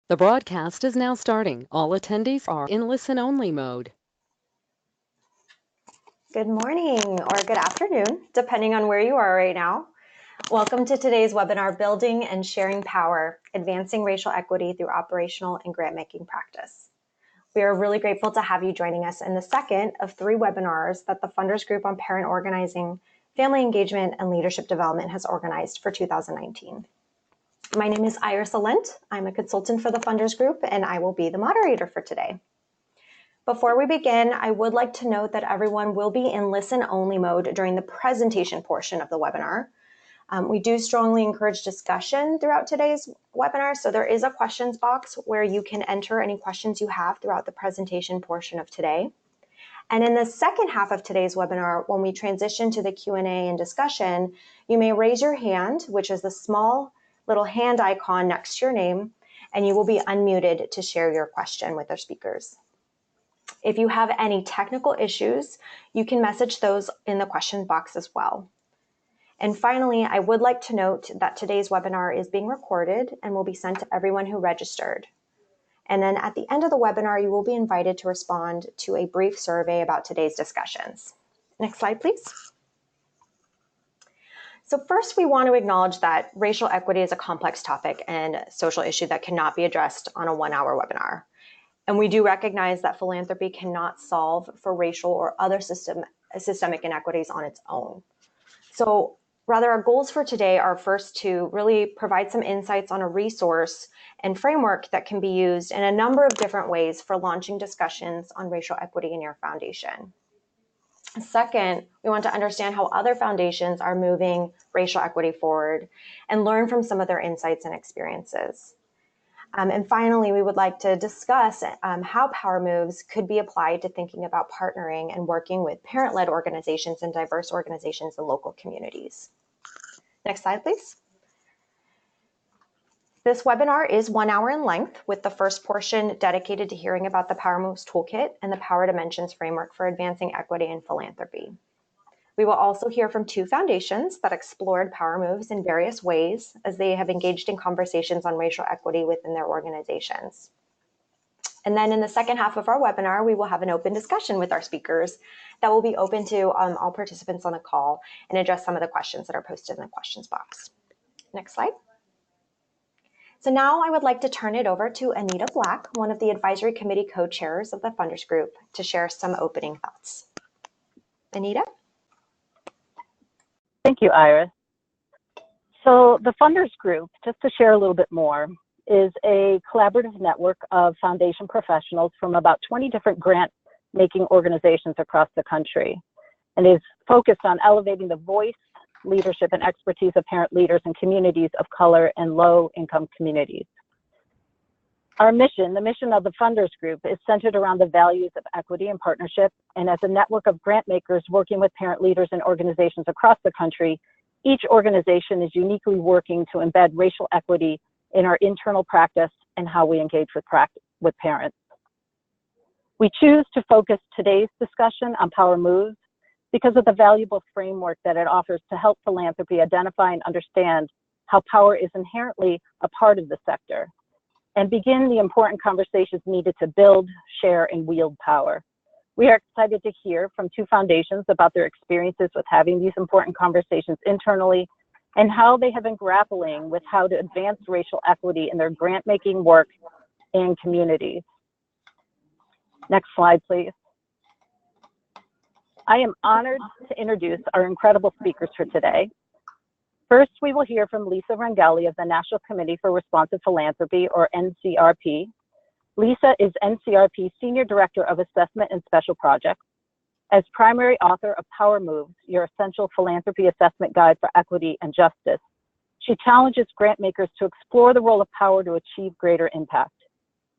The broadcast is now starting. All attendees are in listen-only mode. Good morning or good afternoon, depending on where you are right now. Welcome to today's webinar, Building and Sharing Power, Advancing Racial Equity Through Operational and Grant-Making Practice. We are really grateful to have you joining us in the second of 3 webinars that the Funders Group on Parent Organizing, Family Engagement, and Leadership Development has organized for 2019. My name is Iris Alent. I'm a consultant for the Funders Group, and I will be the moderator for today. Before we begin, I would like to note that everyone will be in listen-only mode during the presentation portion of the webinar. We do strongly encourage discussion throughout today's webinar, so there is a questions box where you can enter any questions you have throughout the presentation portion of today. And in the second half of today's webinar, when we transition to the Q&A and discussion, you may raise your hand, which is the small little hand icon next to your name, and you will be unmuted to share your question with our speakers. If you have any technical issues, you can message those in the question box as well. And finally, I would like to note that today's webinar is being recorded and will be sent to everyone who registered. And then at the end of the webinar, you will be invited to respond to a brief survey about today's discussions. Next slide, please. So first, we want to acknowledge that racial equity is a complex topic and social issue that cannot be addressed on a 1-hour webinar. And we do recognize that philanthropy cannot solve for racial or other systemic inequities on its own. So rather, our goals for today are first to really provide some insights on a resource and framework that can be used in a number of different ways for launching discussions on racial equity in your foundation. Second, we want to understand how other foundations are moving racial equity forward and learn from some of their insights and experiences. And finally, we would like to discuss how Power Moves could be applied to thinking about partnering and working with parent-led organizations and diverse organizations in local communities. Next slide, please. This webinar is 1 hour in length, with the first portion dedicated to hearing about the Power Moves Toolkit and the Power Dimensions framework for advancing equity and philanthropy. We will also hear from 2 foundations that explored Power Moves in various ways as they have engaged in conversations on racial equity within their organizations. And then in the second half of our webinar, we will have an open discussion with our speakers that will be open to all participants on the call and address some of the questions that are posted in the questions box. Next slide. So now I would like to turn it over to Anita Black, one of the advisory committee co-chairs of the Funders Group, to share some opening thoughts. Anita? Thank you, Iris. So the Funders Group, just to share a little bit more, is a collaborative network of foundation professionals from about 20 different grant-making organizations across the country, and is focused on elevating the voice, leadership, and expertise of parent leaders in communities of color and low-income communities. Our mission, the mission of the Funders Group, is centered around the values of equity and partnership, and as a network of grant makers working with parent leaders and organizations across the country, each organization is uniquely working to embed racial equity in our internal practice and how we engage with parents. We choose to focus today's discussion on Power Moves because of the valuable framework that it offers to help philanthropy identify and understand how power is inherently a part of the sector, and begin the important conversations needed to build, share, and wield power. We are excited to hear from 2 foundations about their experiences with having these important conversations internally and how they have been grappling with how to advance racial equity in their grant-making work and communities. Next slide, please. I am honored to introduce our incredible speakers for today. First, we will hear from Lisa Rangeli of the National Committee for Responsive Philanthropy, or NCRP. Lisa is NCRP's Senior Director of Assessment and Special Projects. As primary author of Power Moves, your essential philanthropy assessment guide for equity and justice, she challenges grant makers to explore the role of power to achieve greater impact.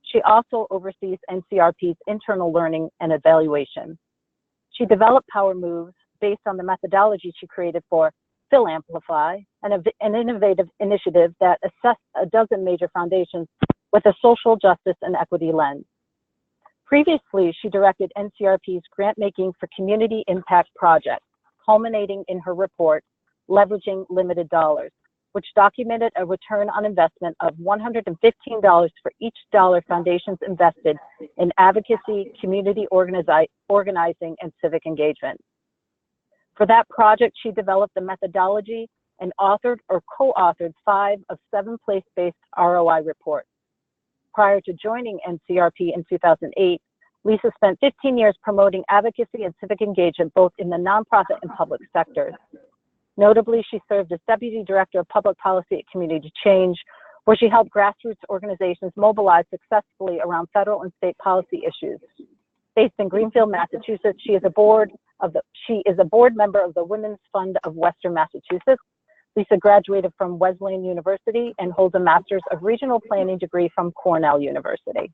She also oversees NCRP's internal learning and evaluation. She developed Power Moves based on the methodology she created for Philamplify, an innovative initiative that assessed a dozen major foundations with a social justice and equity lens. Previously, she directed NCRP's grant-making for community impact projects, culminating in her report, Leveraging Limited Dollars, which documented a return on investment of $115 for each dollar foundations invested in advocacy, community organizing, and civic engagement. For that project, she developed the methodology and authored or co-authored 5 of 7 place-based ROI reports. Prior to joining NCRP in 2008, Lisa spent 15 years promoting advocacy and civic engagement both in the nonprofit and public sectors. Notably, she served as Deputy Director of Public Policy at Community Change, where she helped grassroots organizations mobilize successfully around federal and state policy issues. Based in Greenfield, Massachusetts, she is a board member of the Women's Fund of Western Massachusetts. Lisa graduated from Wesleyan University and holds a Master's of Regional Planning degree from Cornell University.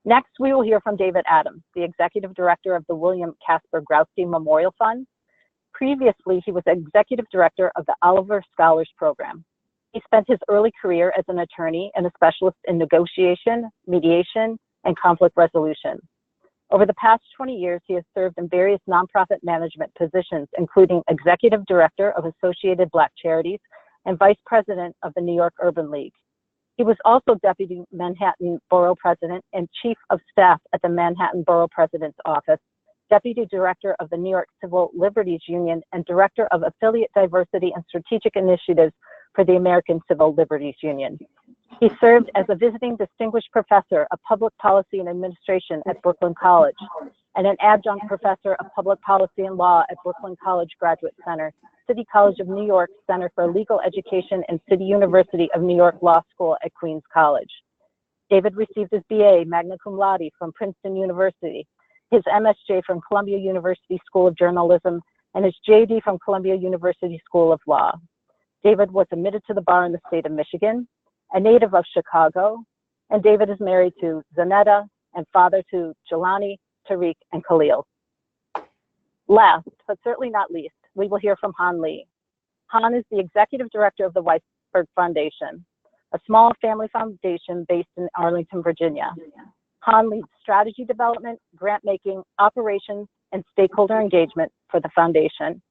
Next, we will hear from David Adams, the Executive Director of the William Casper Graustein Memorial Fund. Previously, he was Executive Director of the Oliver Scholars Program. He spent his early career as an attorney and a specialist in negotiation, mediation, and conflict resolution. Over the past 20 years, he has served in various nonprofit management positions, including Executive Director of Associated Black Charities and Vice President of the New York Urban League. He was also Deputy Manhattan Borough President and Chief of Staff at the Manhattan Borough President's Office, Deputy Director of the New York Civil Liberties Union, and Director of Affiliate Diversity and Strategic Initiatives for the American Civil Liberties Union. He served as a visiting distinguished professor of public policy and administration at Brooklyn College and an adjunct professor of public policy and law at Brooklyn College Graduate Center, City College of New York Center for Legal Education, and City University of New York Law School at Queens College. David received his BA magna cum laude from Princeton University, his MSJ from Columbia University School of Journalism, and his JD from Columbia University School of Law. David was admitted to the bar in the state of Michigan, a native of Chicago, and David is married to Zanetta and father to Jelani, Tariq, and Khalil. Last, but certainly not least, we will hear from Han Lee. Han is the Executive Director of the Weisberg Foundation, a small family foundation based in Arlington, Virginia. Han leads strategy development, grant making, operations, and stakeholder engagement for the foundation.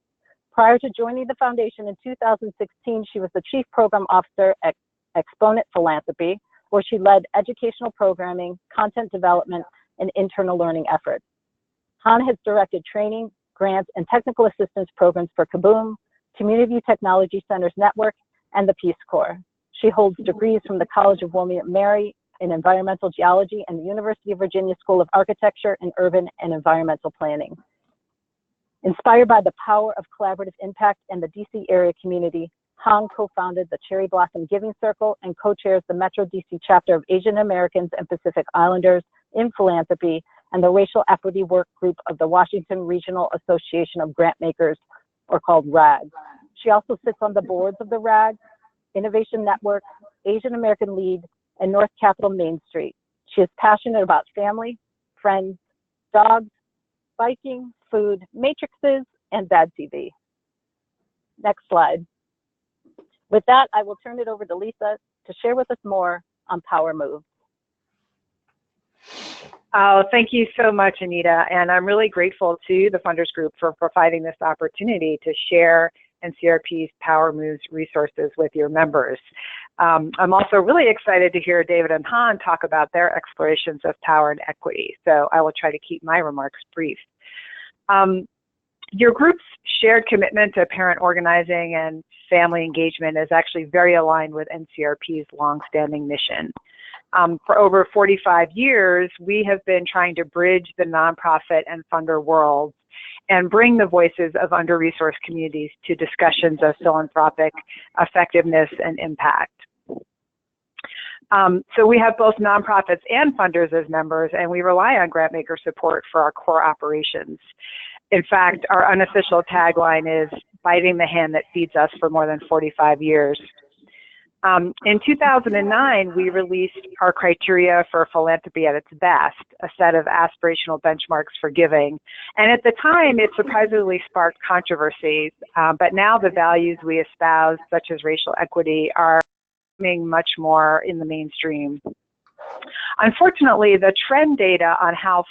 Prior to joining the foundation in 2016, she was the Chief Program Officer at Exponent Philanthropy, where she led educational programming, content development, and internal learning efforts. Han has directed training, grants, and technical assistance programs for Kaboom, Community Technology Centers Network, and the Peace Corps. She holds degrees from the College of William & Mary in Environmental Geology and the University of Virginia School of Architecture in Urban and Environmental Planning. Inspired by the power of collaborative impact in the DC area community, Han co-founded the Cherry Blossom Giving Circle and co-chairs the Metro DC chapter of Asian Americans and Pacific Islanders in Philanthropy and the Racial Equity Work Group of the Washington Regional Association of Grantmakers, or called RAG. She also sits on the boards of the RAG, Innovation Network, Asian American Lead, and North Capitol Main Street. She is passionate about family, friends, dogs, biking, food, matrices, and bad TV. Next slide. With that, I will turn it over to Lisa to share with us more on Power Moves. Oh, thank you so much, Anita. And I'm really grateful to the Funders Group for providing this opportunity to share NCRP's Power Moves resources with your members. I'm also really excited to hear David and Han talk about their explorations of power and equity. So I will try to keep my remarks brief. Your group's shared commitment to parent organizing and family engagement is actually very aligned with NCRP's longstanding mission. For over 45 years, we have been trying to bridge the nonprofit and funder worlds and bring the voices of under-resourced communities to discussions of philanthropic effectiveness and impact. So we have both nonprofits and funders as members, and we rely on grantmaker support for our core operations. In fact, our unofficial tagline is "Biting the hand that feeds us" for more than 45 years. In 2009, we released our criteria for philanthropy at its best, a set of aspirational benchmarks for giving. And at the time, it surprisingly sparked controversies, but now the values we espouse, such as racial equity, are becoming much more in the mainstream. Unfortunately, the trend data on how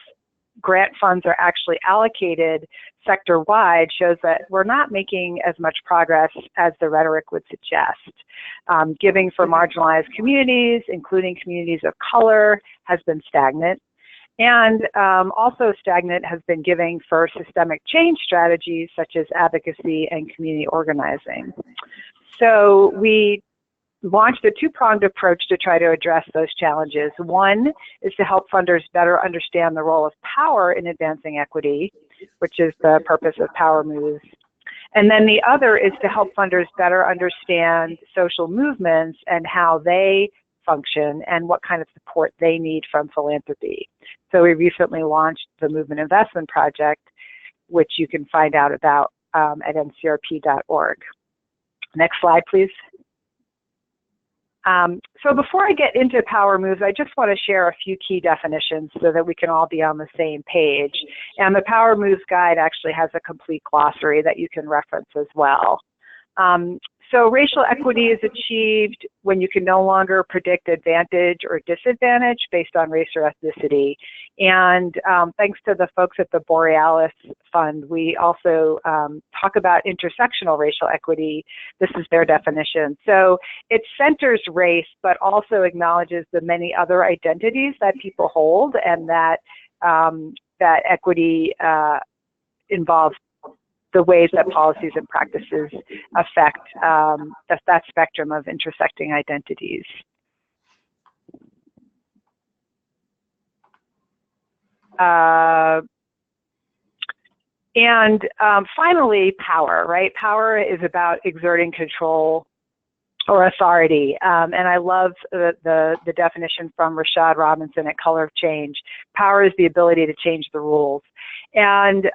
grant funds are actually allocated sector-wide shows that we're not making as much progress as the rhetoric would suggest. Giving for marginalized communities, including communities of color, has been stagnant. And also stagnant has been giving for systemic change strategies such as advocacy and community organizing. So we launched a two-pronged approach to try to address those challenges. One is to help funders better understand the role of power in advancing equity, which is the purpose of Power Moves. And then the other is to help funders better understand social movements and how they function and what kind of support they need from philanthropy. So we recently launched the Movement Investment Project, which you can find out about at ncrp.org. Next slide, please. So before I get into Power Moves, I just want to share a few key definitions so that we can all be on the same page. And the Power Moves guide actually has a complete glossary that you can reference as well. So racial equity is achieved when you can no longer predict advantage or disadvantage based on race or ethnicity. And thanks to the folks at the Borealis Fund, we also talk about intersectional racial equity. This is their definition. So it centers race, but also acknowledges the many other identities that people hold, and that, that equity involves the ways that policies and practices affect that spectrum of intersecting identities. Finally, power, right? Power is about exerting control or authority. And I love the definition from Rashad Robinson at Color of Change. Power is the ability to change the rules. And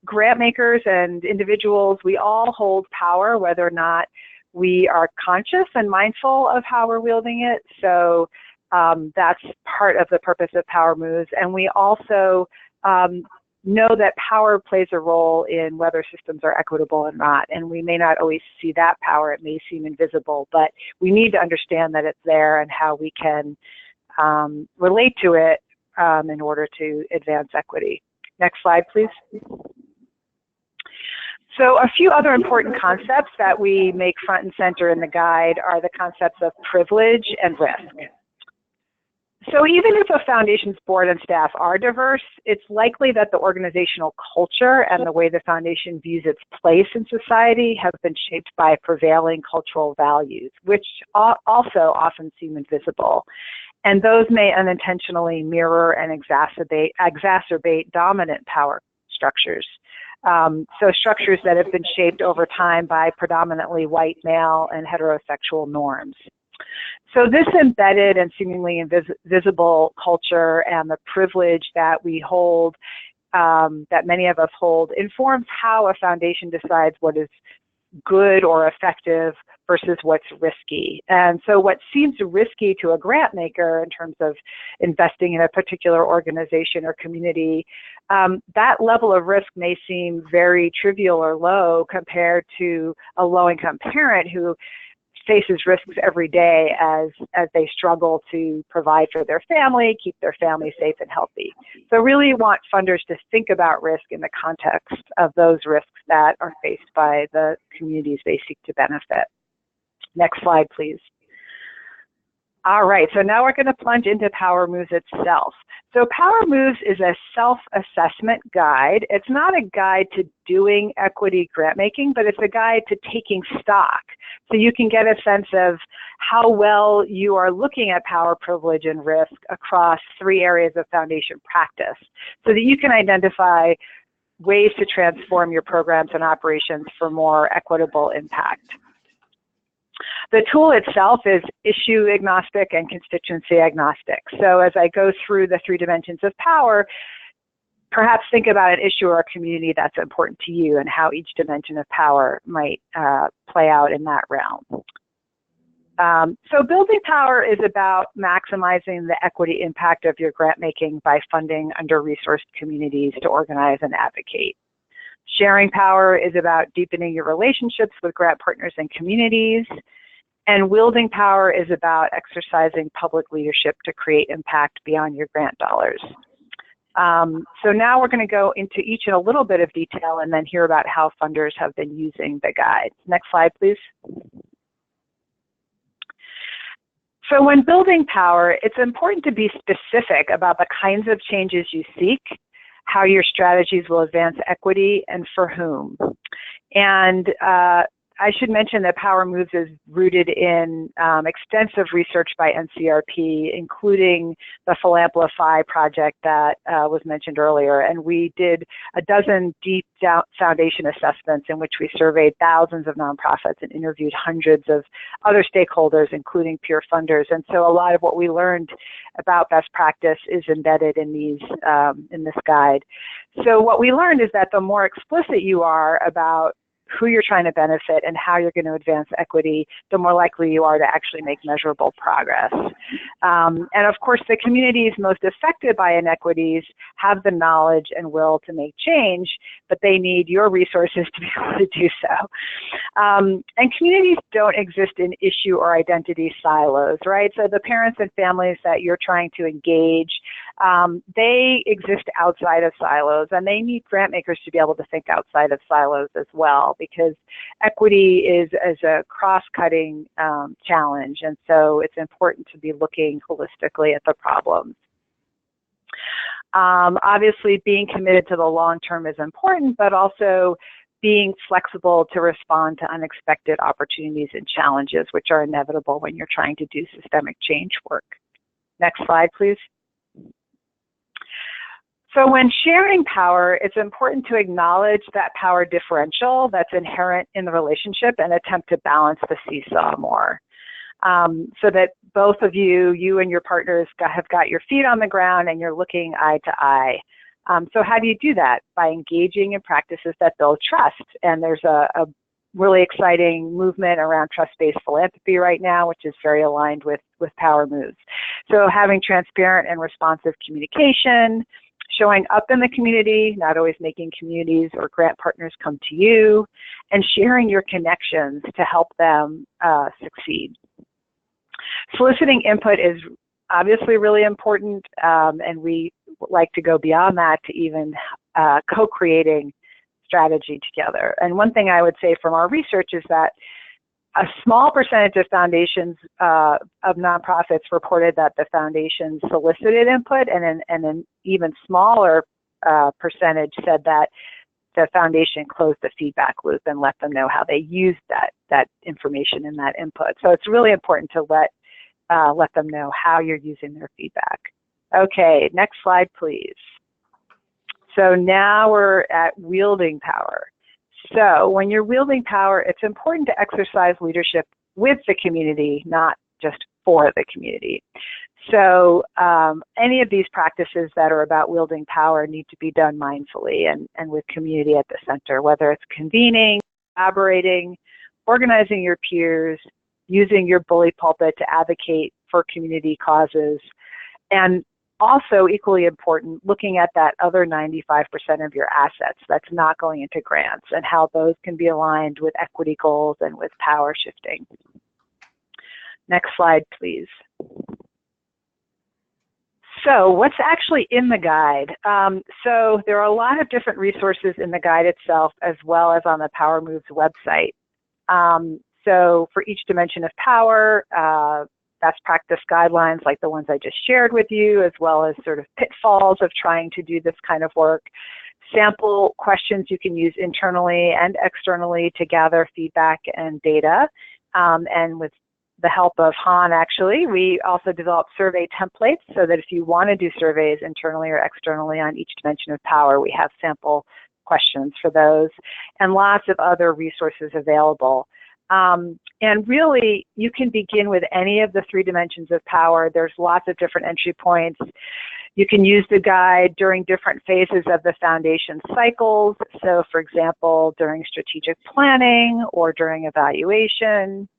grant makers and individuals, we all hold power, whether or not we are conscious and mindful of how we're wielding it. So that's part of the purpose of Power Moves. And we also know that power plays a role in whether systems are equitable or not. And we may not always see that power. It may seem invisible, but we need to understand that it's there and how we can relate to it in order to advance equity. Next slide, please. So a few other important concepts that we make front and center in the guide are the concepts of privilege and risk. So even if a foundation's board and staff are diverse, it's likely that the organizational culture and the way the foundation views its place in society have been shaped by prevailing cultural values, which also often seem invisible. And those may unintentionally mirror and exacerbate dominant power structures. So structures that have been shaped over time by predominantly white male and heterosexual norms. So this embedded and seemingly invisible culture and the privilege that we hold, that many of us hold, informs how a foundation decides what is good or effective versus what's risky. And so what seems risky to a grant maker in terms of investing in a particular organization or community, that level of risk may seem very trivial or low compared to a low-income parent who faces risks every day as they struggle to provide for their family, keep their family safe and healthy. So really want funders to think about risk in the context of those risks that are faced by the communities they seek to benefit. Next slide, please. All right, so now we're going to plunge into Power Moves itself. So Power Moves is a self-assessment guide. It's not a guide to doing equity grant making, but it's a guide to taking stock. So you can get a sense of how well you are looking at power, privilege, and risk across 3 areas of foundation practice so that you can identify ways to transform your programs and operations for more equitable impact. The tool itself is issue agnostic and constituency agnostic. So as I go through the 3 dimensions of power, perhaps think about an issue or a community that's important to you and how each dimension of power might play out in that realm. So building power is about maximizing the equity impact of your grant making by funding under-resourced communities to organize and advocate. Sharing power is about deepening your relationships with grant partners and communities. And wielding power is about exercising public leadership to create impact beyond your grant dollars. So now we're going to go into each in a little bit of detail and then hear about how funders have been using the guide. Next slide, please. So when building power, it's important to be specific about the kinds of changes you seek, how your strategies will advance equity, and for whom. And I should mention that Power Moves is rooted in extensive research by NCRP, including the Philamplify project that was mentioned earlier. And we did a dozen deep foundation assessments in which we surveyed thousands of nonprofits and interviewed hundreds of other stakeholders, including peer funders. And so a lot of what we learned about best practice is embedded in in this guide. So what we learned is that the more explicit you are about who you're trying to benefit and how you're going to advance equity, the more likely you are to actually make measurable progress. And of course, the communities most affected by inequities have the knowledge and will to make change, but they need your resources to be able to do so. And communities don't exist in issue or identity silos, right? So the parents and families that you're trying to engage, they exist outside of silos, and they need grant makers to be able to think outside of silos as well, because equity is a cross-cutting challenge, and so it's important to be looking holistically at the problems. Obviously, being committed to the long term is important, but also being flexible to respond to unexpected opportunities and challenges, which are inevitable when you're trying to do systemic change work. Next slide, please. So when sharing power, it's important to acknowledge that power differential that's inherent in the relationship and attempt to balance the seesaw more. So that both of you and your partners have got your feet on the ground and you're looking eye to eye. So how do you do that? By engaging in practices that build trust. And there's a really exciting movement around trust-based philanthropy right now, which is very aligned with Power Moves. So having transparent and responsive communication, showing up in the community, not always making communities or grant partners come to you, and sharing your connections to help them succeed. Soliciting input is obviously really important, and we like to go beyond that to even co-creating strategy together. And one thing I would say from our research is that a small percentage of foundations of nonprofits reported that the foundations solicited input, and an even smaller percentage said that the foundation closed the feedback loop and let them know how they used that information and that input. So it's really important to let them know how you're using their feedback. Okay, next slide, please. So now we're at wielding power. So when you're wielding power, it's important to exercise leadership with the community, not just for the community. So any of these practices that are about wielding power need to be done mindfully and with community at the center, whether it's convening, collaborating, organizing your peers, using your bully pulpit to advocate for community causes, and also, equally important, looking at that other 95% of your assets that's not going into grants and how those can be aligned with equity goals and with power shifting. Next slide, please. So what's actually in the guide? So there are a lot of different resources in the guide itself, as well as on the Power Moves website. So for each dimension of power, best practice guidelines like the ones I just shared with you, as well as sort of pitfalls of trying to do this kind of work, sample questions you can use internally and externally to gather feedback and data. And with the help of Han, actually, we also developed survey templates so that if you want to do surveys internally or externally on each dimension of power, we have sample questions for those, and lots of other resources available. And really, you can begin with any of the 3 dimensions of power. There's lots of different entry points. You can use the guide during different phases of the foundation cycles. So, for example, during strategic planning or during evaluation,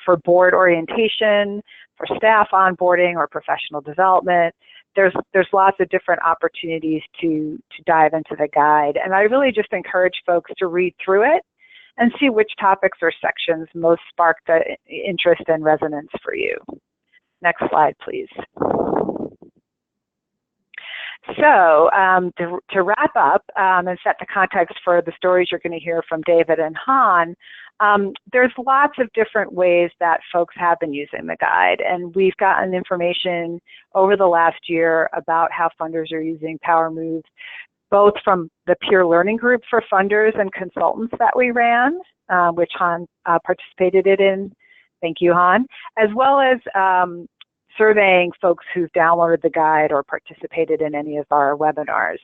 for board orientation, for staff onboarding or professional development. There's lots of different opportunities to dive into the guide. And I really just encourage folks to read through it and see which topics or sections most spark the interest and resonance for you. Next slide, please. So to wrap up and set the context for the stories you're going to hear from David and Han, there's lots of different ways that folks have been using the guide, and we've gotten information over the last year about how funders are using Power Moves, both from the peer learning group for funders and consultants that we ran, which Han participated in. Thank you, Han, as well as surveying folks who've downloaded the guide or participated in any of our webinars.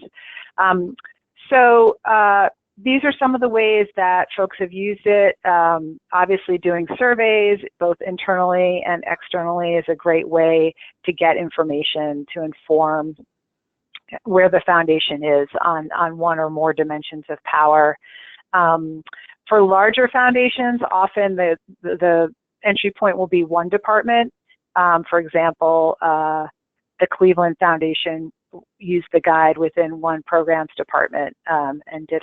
These are some of the ways that folks have used it. Obviously, doing surveys, both internally and externally, is a great way to get information to inform where the foundation is on one or more dimensions of power. For larger foundations, often the entry point will be one department. For example, the Cleveland Foundation used the guide within one programs department and did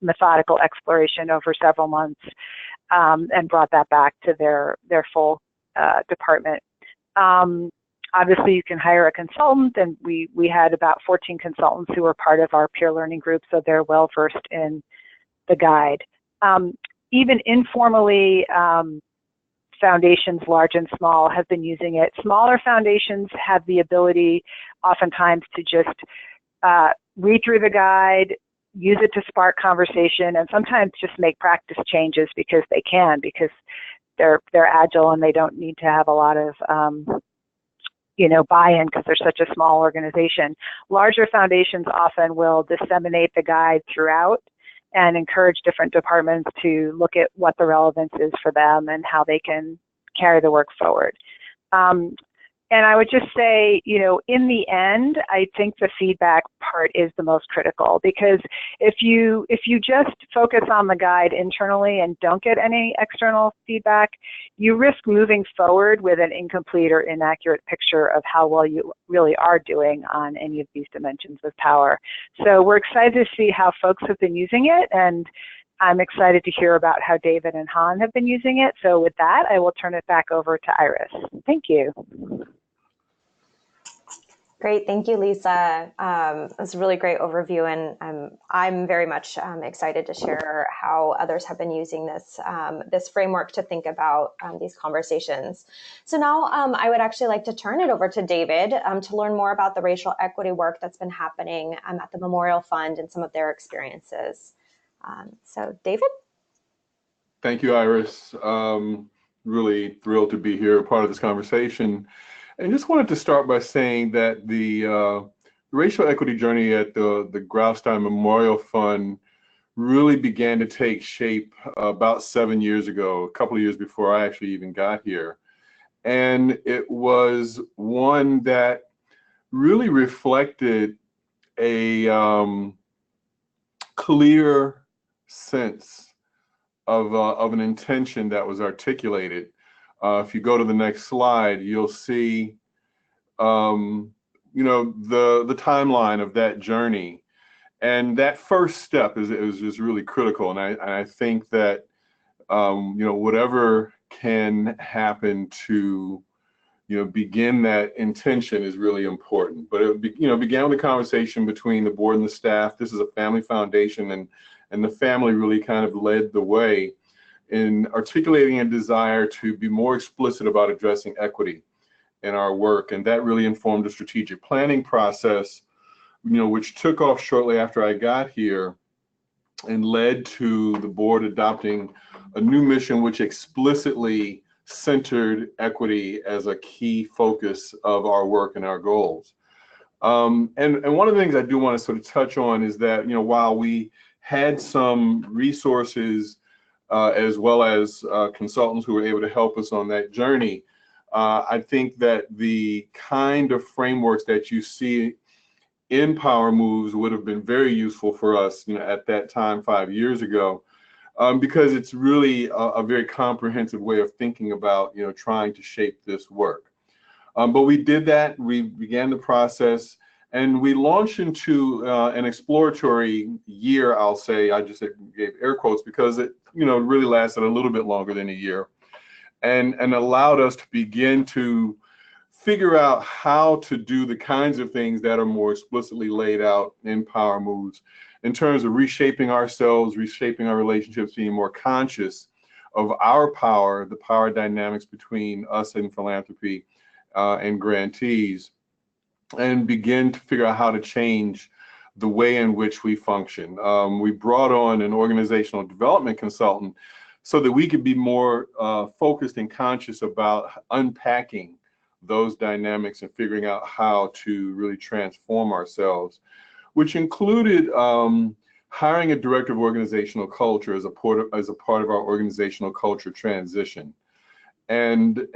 methodical exploration over several months and brought that back to their full department. Obviously, you can hire a consultant, and we had about 14 consultants who were part of our peer learning group, so they're well versed in the guide. Even informally, foundations, large and small, have been using it. Smaller foundations have the ability oftentimes to just read through the guide, use it to spark conversation, and sometimes just make practice changes because they can, because they're agile and they don't need to have a lot of buy-in because they're such a small organization. Larger foundations often will disseminate the guide throughout and encourage different departments to look at what the relevance is for them and how they can carry the work forward. And I would just say, in the end, I think the feedback part is the most critical, because if you just focus on the guide internally and don't get any external feedback, you risk moving forward with an incomplete or inaccurate picture of how well you really are doing on any of these dimensions of power. So we're excited to see how folks have been using it, and I'm excited to hear about how David and Han have been using it. So with that, I will turn it back over to Iris. Thank you. Great, thank you, Lisa. That's a really great overview, and I'm very much excited to share how others have been using this this framework to think about these conversations. So now I would actually like to turn it over to David to learn more about the racial equity work that's been happening at the Memorial Fund and some of their experiences. So David? Thank you, Iris. Really thrilled to be here, part of this conversation. And just wanted to start by saying that the racial equity journey at the Graustein Memorial Fund really began to take shape about 7 years ago, a couple of years before I actually even got here. And it was one that really reflected a clear sense of an intention that was articulated. If you go to the next slide, you'll see, the timeline of that journey, and that first step is really critical. And I think that whatever can happen to begin that intention is really important. But it began with a conversation between the board and the staff. This is a family foundation, and the family really kind of led the way in articulating a desire to be more explicit about addressing equity in our work. And that really informed the strategic planning process, which took off shortly after I got here and led to the board adopting a new mission which explicitly centered equity as a key focus of our work and our goals. And one of the things I do want to sort of touch on is that, while we had some resources as well as consultants who were able to help us on that journey, I think that the kind of frameworks that you see in Power Moves would have been very useful for us at that time 5 years ago, because it's really a very comprehensive way of thinking about trying to shape this work. But we did that, we began the process, and we launched into an exploratory year, I'll say. I just gave air quotes because it really lasted a little bit longer than a year, and allowed us to begin to figure out how to do the kinds of things that are more explicitly laid out in Power Moves in terms of reshaping ourselves, reshaping our relationships, being more conscious of our power, the power dynamics between us and philanthropy and grantees, and begin to figure out how to change the way in which we function. We brought on an organizational development consultant so that we could be more focused and conscious about unpacking those dynamics and figuring out how to really transform ourselves, which included hiring a director of organizational culture as a part of our organizational culture transition, and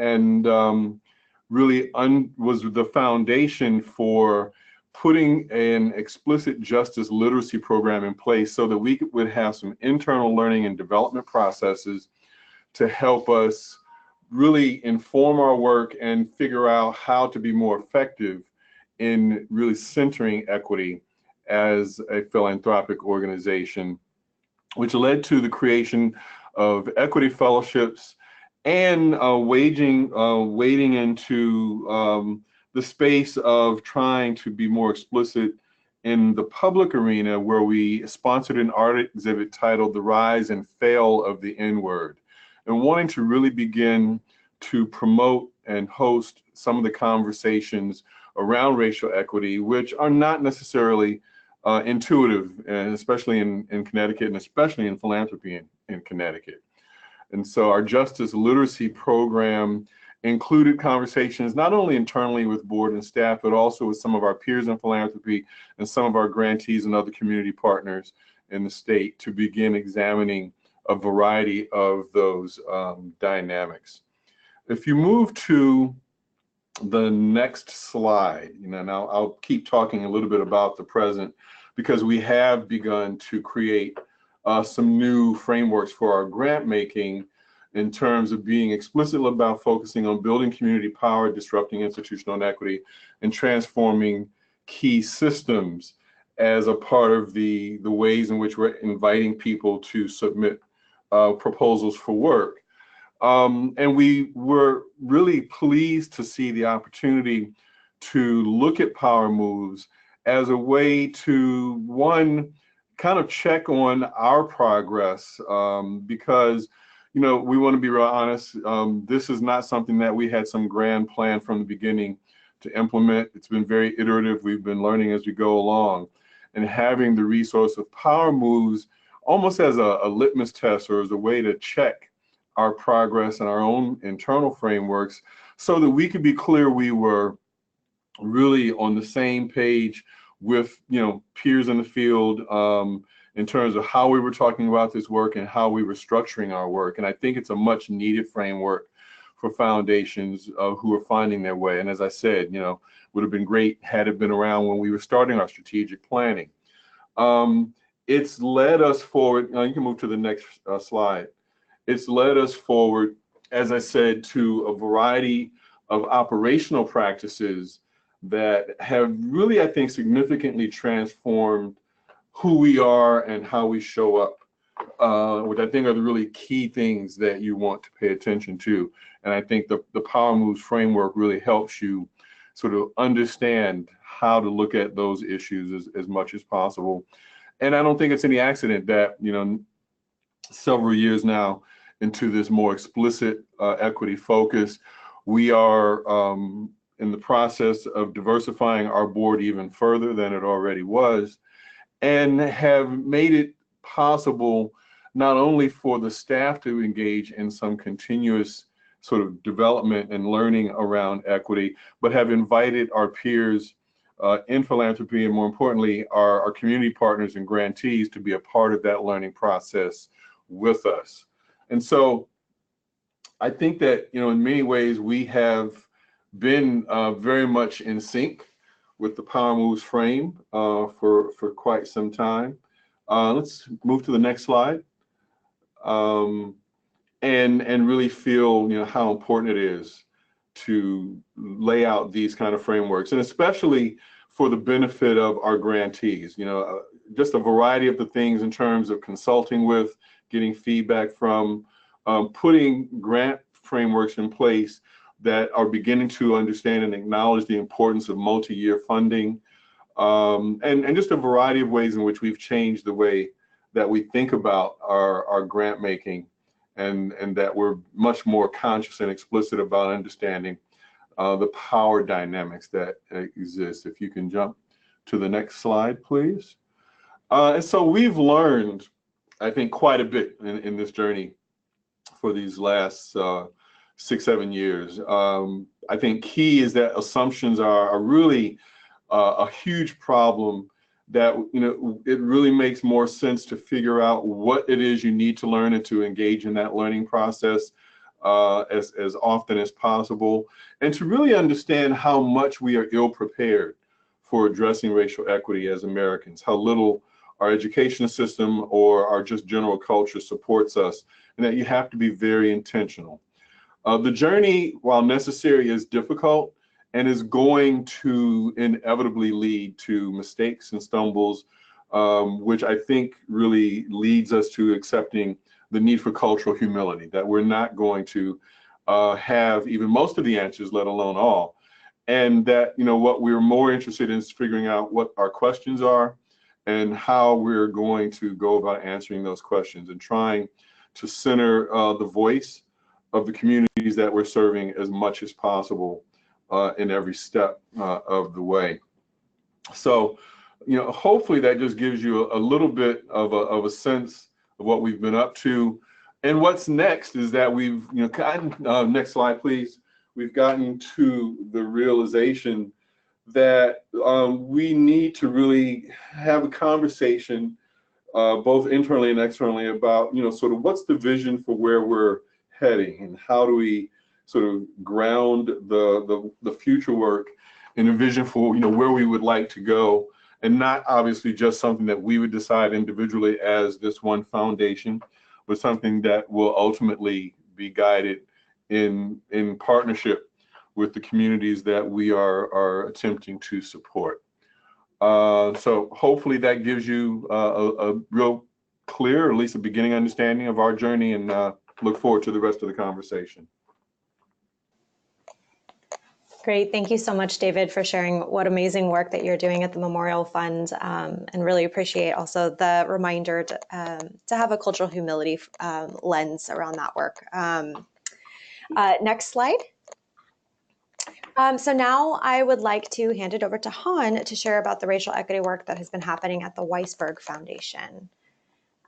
really was the foundation for putting an explicit justice literacy program in place so that we would have some internal learning and development processes to help us really inform our work and figure out how to be more effective in really centering equity as a philanthropic organization, which led to the creation of equity fellowships and wading into the space of trying to be more explicit in the public arena, where we sponsored an art exhibit titled "The Rise and Fail of the N-Word," and wanting to really begin to promote and host some of the conversations around racial equity, which are not necessarily intuitive, and especially in Connecticut, and especially in philanthropy in Connecticut. And so our justice literacy program included conversations not only internally with board and staff, but also with some of our peers in philanthropy and some of our grantees and other community partners in the state to begin examining a variety of those dynamics. If you move to the next slide, now I'll keep talking a little bit about the present, because we have begun to create some new frameworks for our grant making in terms of being explicit about focusing on building community power, disrupting institutional inequity, and transforming key systems as a part of the ways in which we're inviting people to submit proposals for work. And we were really pleased to see the opportunity to look at Power Moves as a way to, one, kind of check on our progress, because we want to be real honest. This is not something that we had some grand plan from the beginning to implement. It's been very iterative. We've been learning as we go along, and having the resource of Power Moves almost as a litmus test, or as a way to check our progress and our own internal frameworks, so that we could be clear we were really on the same page with peers in the field in terms of how we were talking about this work and how we were structuring our work. And I think it's a much needed framework for foundations who are finding their way. And as I said, would have been great had it been around when we were starting our strategic planning. It's led us forward. You can move to the next slide. It's led us forward, as I said, to a variety of operational practices that have really, I think, significantly transformed who we are and how we show up, which I think are the really key things that you want to pay attention to. And I think the Power Moves framework really helps you sort of understand how to look at those issues as much as possible. And I don't think it's any accident that, several years now into this more explicit equity focus, we are in the process of diversifying our board even further than it already was, and have made it possible not only for the staff to engage in some continuous sort of development and learning around equity, but have invited our peers in philanthropy, and more importantly, our community partners and grantees, to be a part of that learning process with us. And so I think that, in many ways, we have been very much in sync with the Power Moves frame for quite some time. Let's move to the next slide, and really feel how important it is to lay out these kind of frameworks, and especially for the benefit of our grantees. Just a variety of the things in terms of consulting with, getting feedback from, putting grant frameworks in place that are beginning to understand and acknowledge the importance of multi-year funding, and just a variety of ways in which we've changed the way that we think about our grant making, and that we're much more conscious and explicit about understanding the power dynamics that exist. If you can jump to the next slide, please. And so we've learned, I think, quite a bit in this journey for these last 6-7 years. I think key is that assumptions are really a huge problem, that it really makes more sense to figure out what it is you need to learn and to engage in that learning process as often as possible, and to really understand how much we are ill prepared for addressing racial equity as Americans, how little our education system or our just general culture supports us, and that you have to be very intentional. The journey, while necessary, is difficult and is going to inevitably lead to mistakes and stumbles, which I think really leads us to accepting the need for cultural humility, that we're not going to have even most of the answers, let alone all. And that, what we're more interested in is figuring out what our questions are and how we're going to go about answering those questions, and trying to center the voice of the communities that we're serving as much as possible in every step of the way. So, hopefully that just gives you a little bit of a sense of what we've been up to. And what's next is that we've, gotten, next slide, please. We've gotten to the realization that we need to really have a conversation, both internally and externally, about, sort of what's the vision for where we're heading, and how do we sort of ground the future work in a vision for, where we would like to go, and not obviously just something that we would decide individually as this one foundation, but something that will ultimately be guided in partnership with the communities that we are attempting to support. So hopefully that gives you a real clear, or at least a beginning understanding of our journey, and look forward to the rest of the conversation. Great. Thank you so much, David, for sharing what amazing work that you're doing at the Memorial Fund, and really appreciate also the reminder to have a cultural humility lens around that work. Next slide. So now I would like to hand it over to Han to share about the racial equity work that has been happening at the Weisberg Foundation.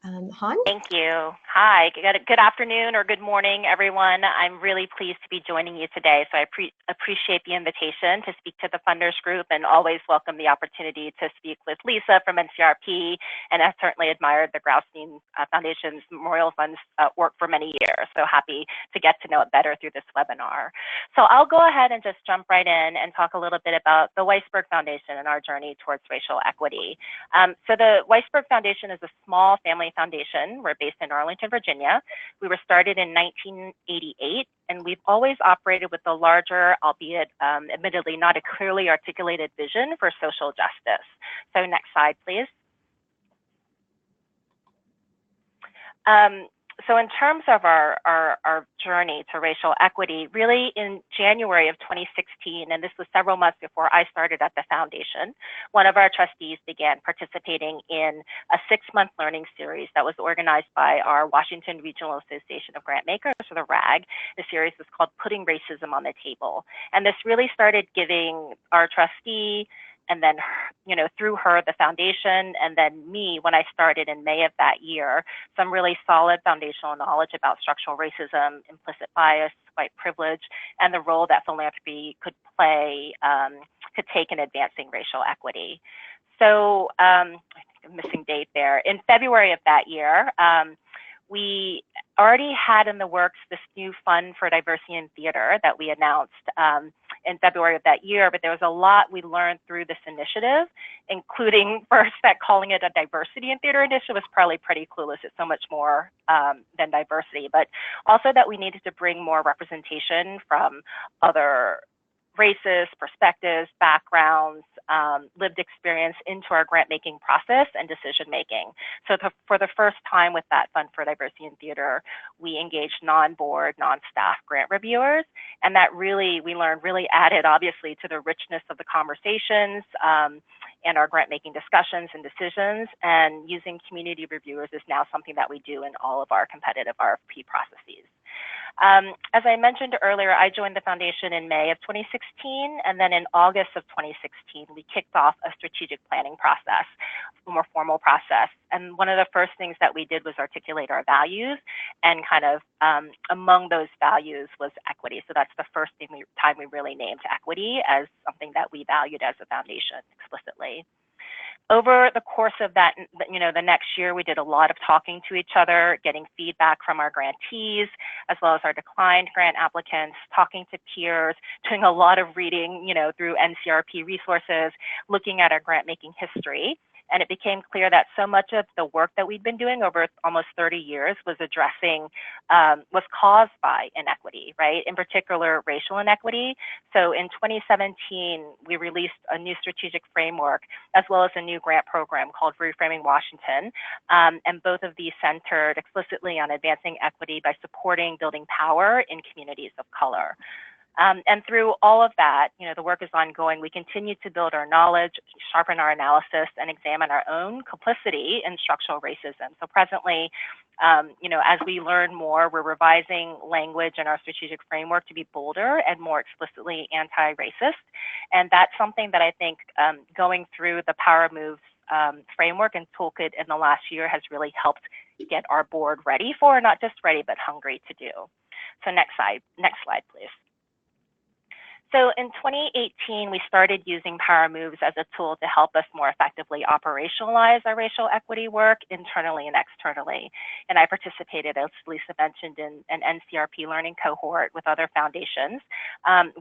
Han? Thank you. Hi, good afternoon or good morning, everyone. I'm really pleased to be joining you today. So I appreciate the invitation to speak to the funders group, and always welcome the opportunity to speak with Lisa from NCRP, and I've certainly admired the Graustein Foundation's Memorial Fund's work for many years. So happy to get to know it better through this webinar. So I'll go ahead and just jump right in and talk a little bit about the Weisberg Foundation and our journey towards racial equity. So the Weisberg Foundation is a small family foundation. We're based in Arlington, Virginia. We were started in 1988, and we've always operated with a larger, albeit admittedly not a clearly articulated vision for social justice. So next slide, please. So in terms of our journey to racial equity, really in January of 2016, and this was several months before I started at the foundation, one of our trustees began participating in a 6-month learning series that was organized by our Washington Regional Association of Grantmakers, or the RAG. The series was called Putting Racism on the Table. And this really started giving our trustee, and then, through her, the foundation, and then me, when I started in May of that year, some really solid foundational knowledge about structural racism, implicit bias, white privilege, and the role that philanthropy could play, could take in advancing racial equity. So I think I'm missing date there. In February of that year, we already had in the works this new fund for diversity in theater that we announced in February of that year, but there was a lot we learned through this initiative, including first that calling it a diversity in theater initiative was probably pretty clueless. It's so much more than diversity, but also that we needed to bring more representation from other races, perspectives, backgrounds, lived experience into our grant making process and decision making. So for the first time with that Fund for Diversity in Theater, we engaged non-board, non-staff grant reviewers, and that really, we learned, really added obviously to the richness of the conversations and our grant making discussions and decisions. And using community reviewers is now something that we do in all of our competitive RFP processes. As I mentioned earlier, I joined the foundation in May of 2016, and then in August of 2016, we kicked off a strategic planning process, a more formal process. And one of the first things that we did was articulate our values, and kind of among those values was equity. So that's the first time we really named equity as something that we valued as a foundation explicitly. Over the course of that, the next year, we did a lot of talking to each other, getting feedback from our grantees, as well as our declined grant applicants, talking to peers, doing a lot of reading, through NCRP resources, looking at our grant making history. And it became clear that so much of the work that we'd been doing over almost 30 years was was caused by inequity, right? In particular, racial inequity. So in 2017, we released a new strategic framework, as well as a new grant program called Reframing Washington. And both of these centered explicitly on advancing equity by supporting building power in communities of color. And through all of that, the work is ongoing. We continue to build our knowledge, sharpen our analysis, and examine our own complicity in structural racism. So presently, as we learn more, we're revising language in our strategic framework to be bolder and more explicitly anti-racist. And that's something that I think going through the Power Moves framework and toolkit in the last year has really helped get our board ready for, not just ready, but hungry to do. So next slide, please. So in 2018, we started using Power Moves as a tool to help us more effectively operationalize our racial equity work internally and externally. And I participated, as Lisa mentioned, in an NCRP learning cohort with other foundations,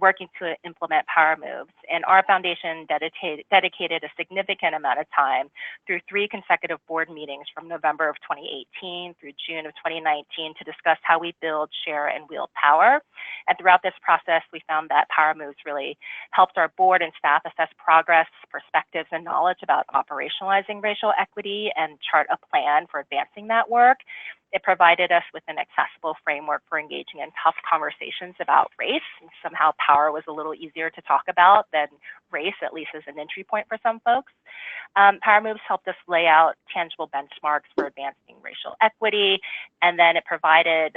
working to implement Power Moves. And our foundation dedicated a significant amount of time through 3 consecutive board meetings from November of 2018 through June of 2019 to discuss how we build, share, and wield power. And throughout this process, we found that Power Moves really helped our board and staff assess progress, perspectives, and knowledge about operationalizing racial equity and chart a plan for advancing that work. It provided us with an accessible framework for engaging in tough conversations about race. And somehow power was a little easier to talk about than race, at least as an entry point for some folks. Power Moves helped us lay out tangible benchmarks for advancing racial equity, and then it provided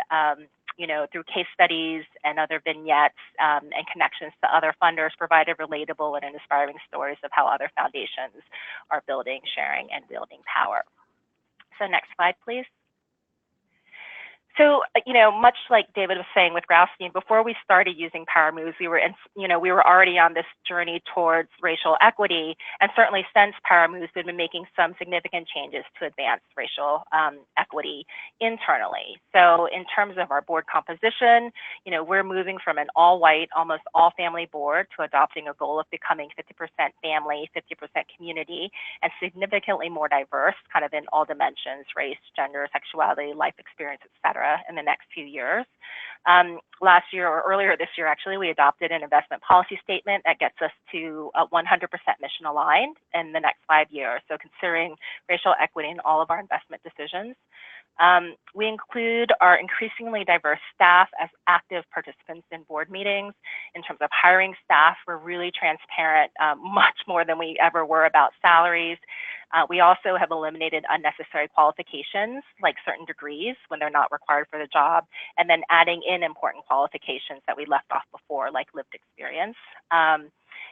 through case studies and other vignettes and connections to other funders, provided relatable and inspiring stories of how other foundations are building, sharing, and wielding power. So next slide, please. So, much like David was saying with Graustein, before we started using Power Moves, we were already on this journey towards racial equity, and certainly since Power Moves, we've been making some significant changes to advance racial equity internally. So, in terms of our board composition, we're moving from an all-white, almost all-family board to adopting a goal of becoming 50% family, 50% community, and significantly more diverse, kind of in all dimensions: race, gender, sexuality, life experience, etc. In the next few years. Last year, or earlier this year, actually, we adopted an investment policy statement that gets us to 100% mission aligned in the next 5 years. So considering racial equity in all of our investment decisions. We include our increasingly diverse staff as active participants in board meetings. In terms of hiring staff, we're really transparent, much more than we ever were about salaries. We also have eliminated unnecessary qualifications, like certain degrees when they're not required for the job, and then adding in important qualifications that we left off before, like lived experience.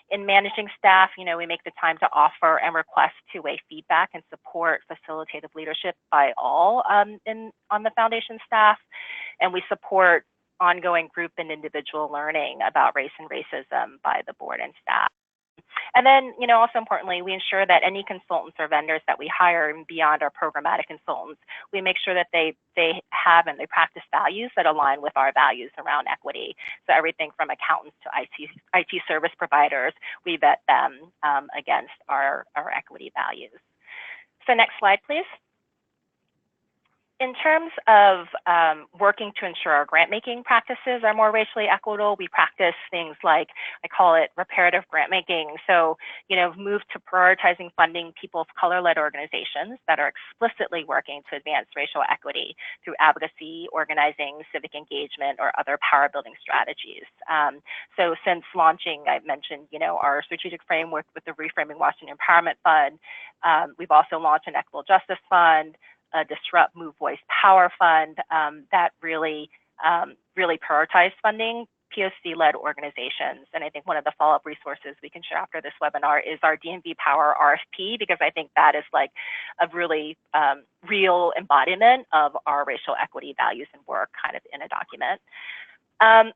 In managing staff, we make the time to offer and request two-way feedback and support facilitative leadership by all on the foundation staff. And we support ongoing group and individual learning about race and racism by the board and staff. And then, also importantly, we ensure that any consultants or vendors that we hire beyond our programmatic consultants, we make sure that they have and they practice values that align with our values around equity. So everything from accountants to IT service providers, we vet them against our equity values. So next slide, please. in terms of working to ensure our grant making practices are more racially equitable, we practice things like, I call it reparative grant making. So, move to prioritizing funding people's color-led organizations that are explicitly working to advance racial equity through advocacy, organizing, civic engagement, or other power building strategies. So since launching, I've mentioned, our strategic framework with the Reframing Washington Empowerment Fund. We've also launched an Equitable Justice Fund, a Disrupt Move Voice Power Fund that really prioritize funding POC-led organizations. And I think one of the follow-up resources we can share after this webinar is our DMV Power RFP, because I think that is like a really real embodiment of our racial equity values and work kind of in a document.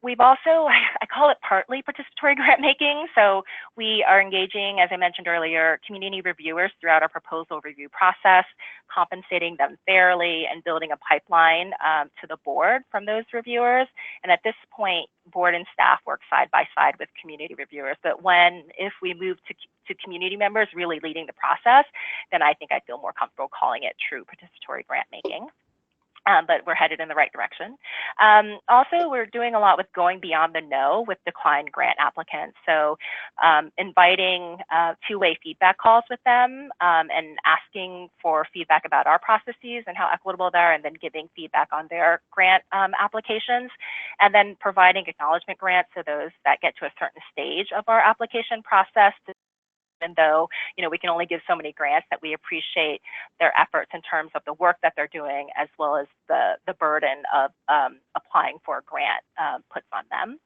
We've also, I call it partly participatory grant making. So we are engaging, as I mentioned earlier, community reviewers throughout our proposal review process, compensating them fairly and building a pipeline to the board from those reviewers. And at this point, board and staff work side by side with community reviewers. But if we move to community members really leading the process, then I think I feel more comfortable calling it true participatory grant making. But we're headed in the right direction. Also, we're doing a lot with going beyond the no with declined grant applicants. So inviting two-way feedback calls with them and asking for feedback about our processes and how equitable they are, and then giving feedback on their grant applications, and then providing acknowledgement grants to those that get to a certain stage of our application process, even though we can only give so many grants, that we appreciate their efforts in terms of the work that they're doing, as well as the burden of applying for a grant puts on them.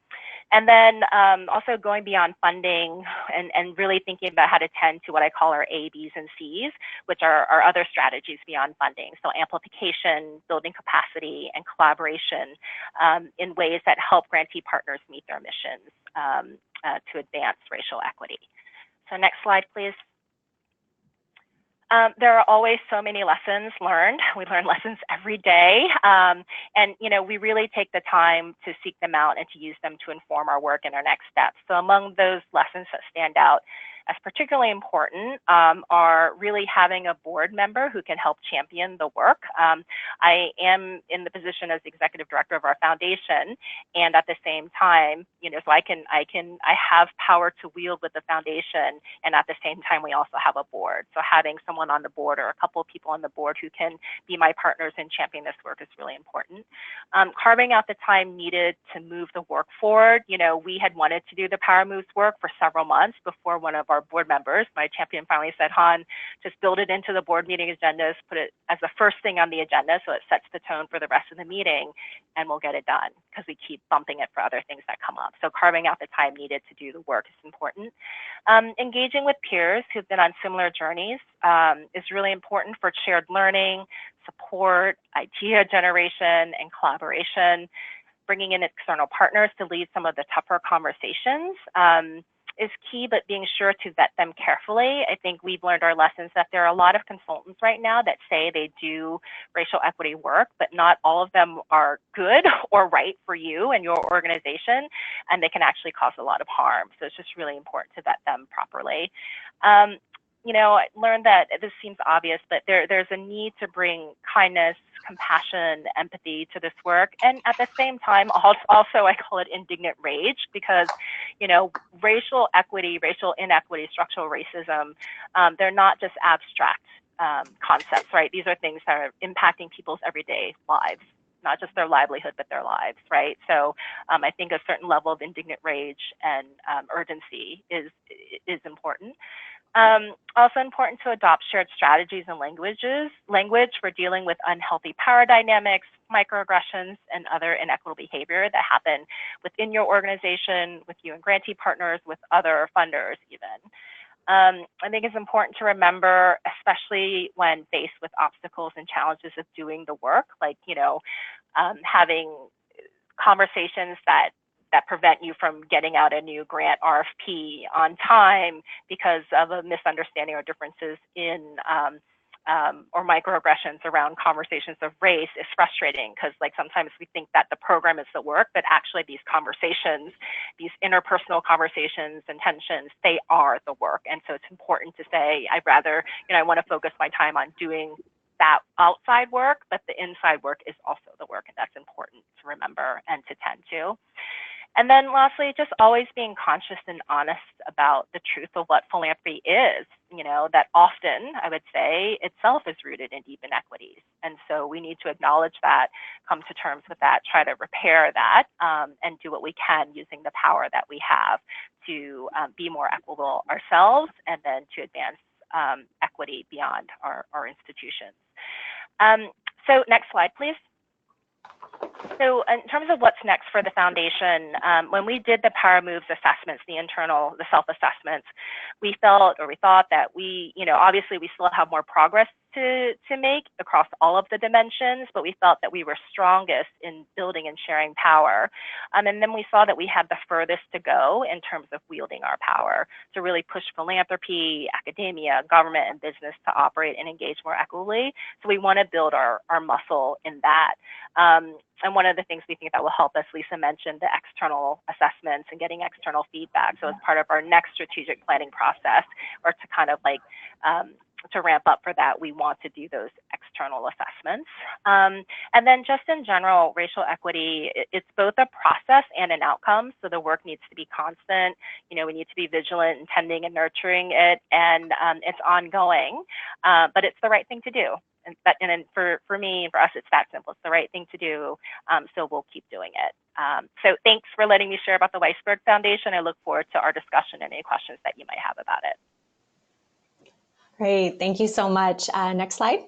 And then also going beyond funding and really thinking about how to tend to what I call our A, Bs, and Cs, which are our other strategies beyond funding. So amplification, building capacity, and collaboration in ways that help grantee partners meet their missions to advance racial equity. So next slide, please. There are always so many lessons learned. We learn lessons every day. And, we really take the time to seek them out and to use them to inform our work and our next steps. So among those lessons that stand out as particularly important are really having a board member who can help champion the work. I am in the position as executive director of our foundation, and at the same time, so I have power to wield with the foundation, and at the same time, we also have a board. So having someone on the board or a couple of people on the board who can be my partners in championing this work is really important. Carving out the time needed to move the work forward. We had wanted to do the Power Moves work for several months before one of our board members, my champion, finally said, Han, just build it into the board meeting agendas, put it as the first thing on the agenda so it sets the tone for the rest of the meeting, and we'll get it done, because we keep bumping it for other things that come up. So carving out the time needed to do the work is important. Engaging with peers who've been on similar journeys is really important for shared learning, support, idea generation, and collaboration. Bringing in external partners to lead some of the tougher conversations is key, but being sure to vet them carefully. I think we've learned our lessons that there are a lot of consultants right now that say they do racial equity work, but not all of them are good or right for you and your organization, and they can actually cause a lot of harm. So it's just really important to vet them properly. I learned that this seems obvious, but there's a need to bring kindness, compassion, empathy to this work. And at the same time, also I call it indignant rage, because, racial equity, racial inequity, structural racism, they're not just abstract concepts, right? These are things that are impacting people's everyday lives, not just their livelihood, but their lives, right? So I think a certain level of indignant rage and urgency is important. Also important to adopt shared strategies and language for dealing with unhealthy power dynamics, microaggressions, and other inequitable behavior that happen within your organization, with you and grantee partners, with other funders even. I think it's important to remember, especially when faced with obstacles and challenges of doing the work, like, having conversations that prevent you from getting out a new grant RFP on time because of a misunderstanding or differences in or microaggressions around conversations of race is frustrating, because sometimes we think that the program is the work, but actually these conversations, these interpersonal conversations and tensions, they are the work. And so it's important to say, I want to focus my time on doing that outside work, but the inside work is also the work, and that's important to remember and to tend to. And then lastly, just always being conscious and honest about the truth of what philanthropy is, that often, I would say, itself is rooted in deep inequities. And so we need to acknowledge that, come to terms with that, try to repair that, and do what we can using the power that we have to be more equitable ourselves and then to advance equity beyond our institutions. So next slide, please. So in terms of what's next for the foundation, when we did the Power Moves assessments, the self-assessments, we thought that obviously we still have more progress to make across all of the dimensions, but we felt that we were strongest in building and sharing power. And then we saw that we had the furthest to go in terms of wielding our power to really push philanthropy, academia, government, and business to operate and engage more equitably. So we want to build our muscle in that. And one of the things we think that will help us, Lisa mentioned the external assessments and getting external feedback. So as part of our next strategic planning process, or to kind of like to ramp up for that, we want to do those external assessments. And then just in general, racial equity, it's both a process and an outcome. So the work needs to be constant. We need to be vigilant in tending and nurturing it, and it's ongoing, but it's the right thing to do. And for me, for us, it's that simple. It's the right thing to do, so we'll keep doing it. So thanks for letting me share about the Weisberg Foundation. I look forward to our discussion and any questions that you might have about it. Great, thank you so much. Next slide.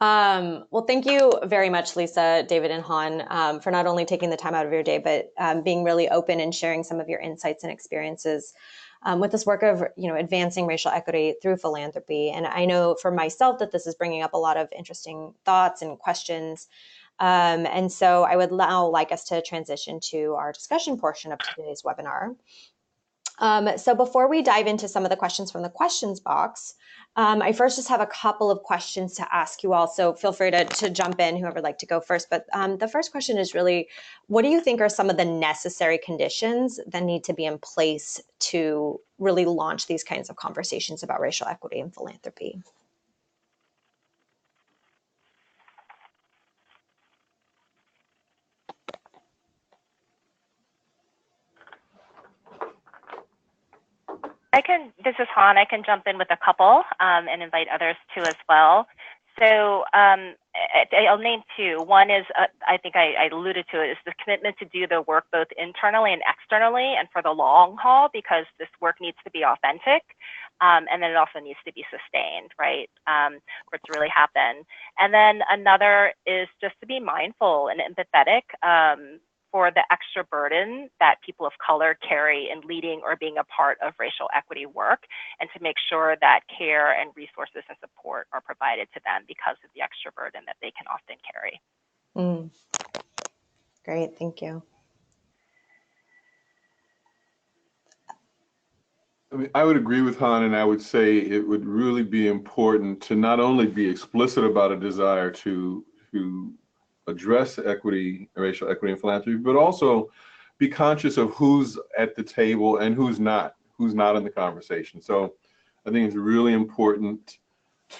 Well, thank you very much, Lisa, David, and Han, for not only taking the time out of your day, but being really open and sharing some of your insights and experiences with this work of advancing racial equity through philanthropy. And I know for myself that this is bringing up a lot of interesting thoughts and questions. And so I would now like us to transition to our discussion portion of today's webinar. So before we dive into some of the questions from the questions box, I first just have a couple of questions to ask you all. So feel free to jump in, whoever would like to go first. But the first question is really, what do you think are some of the necessary conditions that need to be in place to really launch these kinds of conversations about racial equity and philanthropy? This is Han, I can jump in with a couple and invite others too as well. So I'll name two. One is, I think I alluded to it, is the commitment to do the work both internally and externally and for the long haul, because this work needs to be authentic. And then it also needs to be sustained, right, for it to really happen. And then another is just to be mindful and empathetic for the extra burden that people of color carry in leading or being a part of racial equity work, and to make sure that care and resources and support are provided to them because of the extra burden that they can often carry. Great, thank you. I mean, I would agree with Han, and I would say it would really be important to not only be explicit about a desire to address equity, racial equity and philanthropy, but also be conscious of who's at the table and who's not in the conversation. So I think it's really important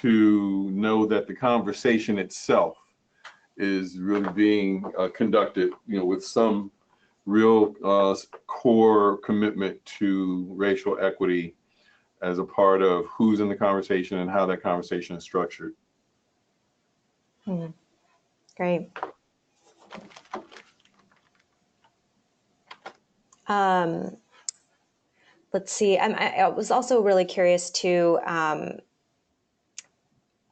to know that the conversation itself is really being conducted, with some real core commitment to racial equity as a part of who's in the conversation and how that conversation is structured. Great. Let's see. I was also really curious too.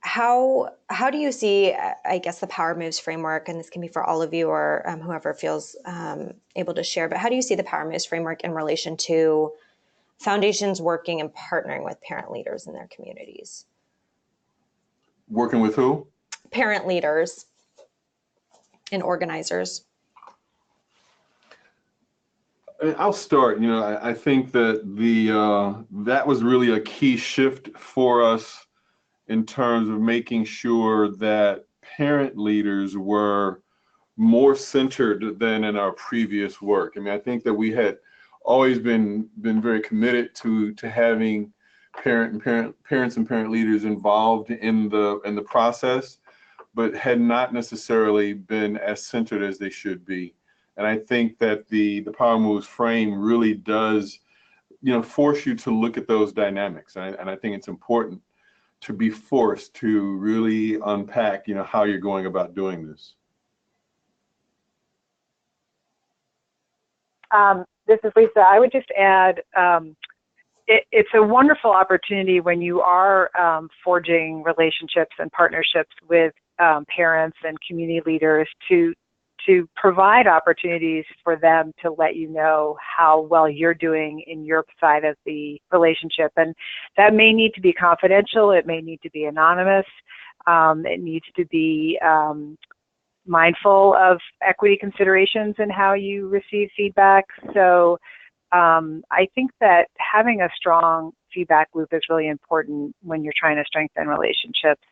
How do you see, I guess, the Power Moves framework, and this can be for all of you or whoever feels able to share, but how do you see the Power Moves framework in relation to foundations working and partnering with parent leaders in their communities? Working with who? Parent leaders and organizers. I'll start. I think that that was really a key shift for us in terms of making sure that parent leaders were more centered than in our previous work. I mean, I think that we had always been very committed to having parents and parent leaders involved in the process, but had not necessarily been as centered as they should be. And I think that the Power Moves frame really does, force you to look at those dynamics. And I think it's important to be forced to really unpack, how you're going about doing this. This is Lisa. I would just add, it's a wonderful opportunity when you are forging relationships and partnerships with parents and community leaders to provide opportunities for them to let you know how well you're doing in your side of the relationship. And that may need to be confidential. It may need to be anonymous. It needs to be mindful of equity considerations in how you receive feedback. So I think that having a strong feedback loop is really important when you're trying to strengthen relationships.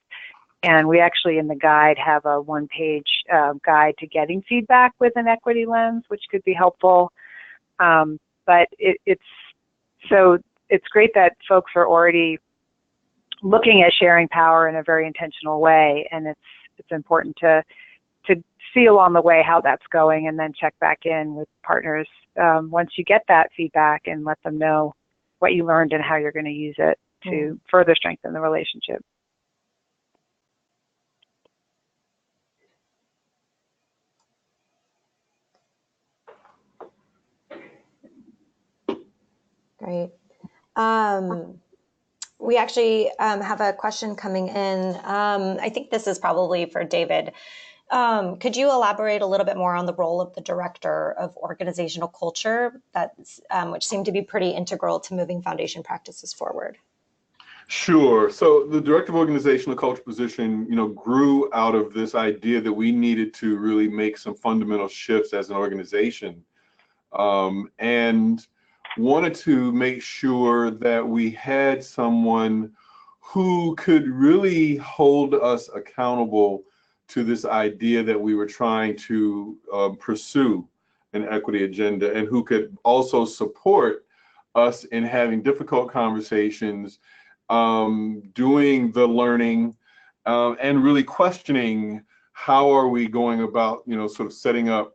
And we actually in the guide have a one-page guide to getting feedback with an equity lens, which could be helpful. But it's great that folks are already looking at sharing power in a very intentional way, and it's important to see along the way how that's going, and then check back in with partners once you get that feedback and let them know what you learned and how you're going to use it to further strengthen the relationship. Great. We actually have a question coming in. I think this is probably for David. Could you elaborate a little bit more on the role of the director of organizational culture, which seemed to be pretty integral to moving foundation practices forward? Sure. So the director of organizational culture position, grew out of this idea that we needed to really make some fundamental shifts as an organization, and wanted to make sure that we had someone who could really hold us accountable to this idea that we were trying to pursue an equity agenda, and who could also support us in having difficult conversations, doing the learning, and really questioning how are we going about, sort of setting up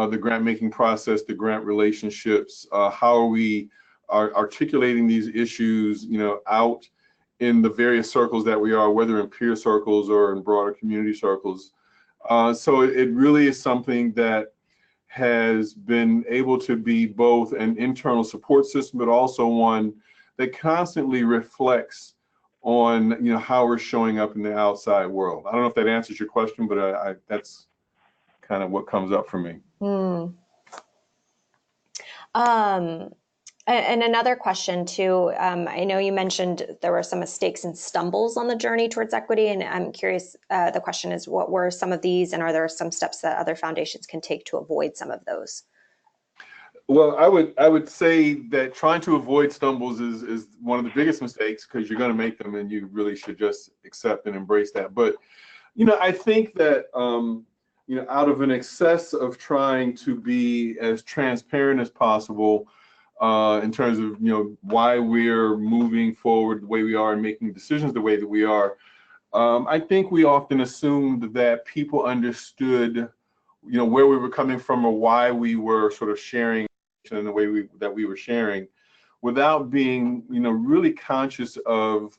the grant making process, the grant relationships, how are we articulating these issues, out in the various circles that we are, whether in peer circles or in broader community circles. So it really is something that has been able to be both an internal support system, but also one that constantly reflects on, how we're showing up in the outside world. I don't know if that answers your question, but that's kind of what comes up for me. And another question too, I know you mentioned there were some mistakes and stumbles on the journey towards equity, and I'm curious, the question is, what were some of these, and are there some steps that other foundations can take to avoid some of those? Well, I would say that trying to avoid stumbles is one of the biggest mistakes, because you're going to make them, and you really should just accept and embrace that. But, I think that, out of an excess of trying to be as transparent as possible, in terms of, why we're moving forward the way we are and making decisions the way that we are, I think we often assumed that people understood, where we were coming from, or why we were sort of sharing in the way that we were sharing, without being, really conscious of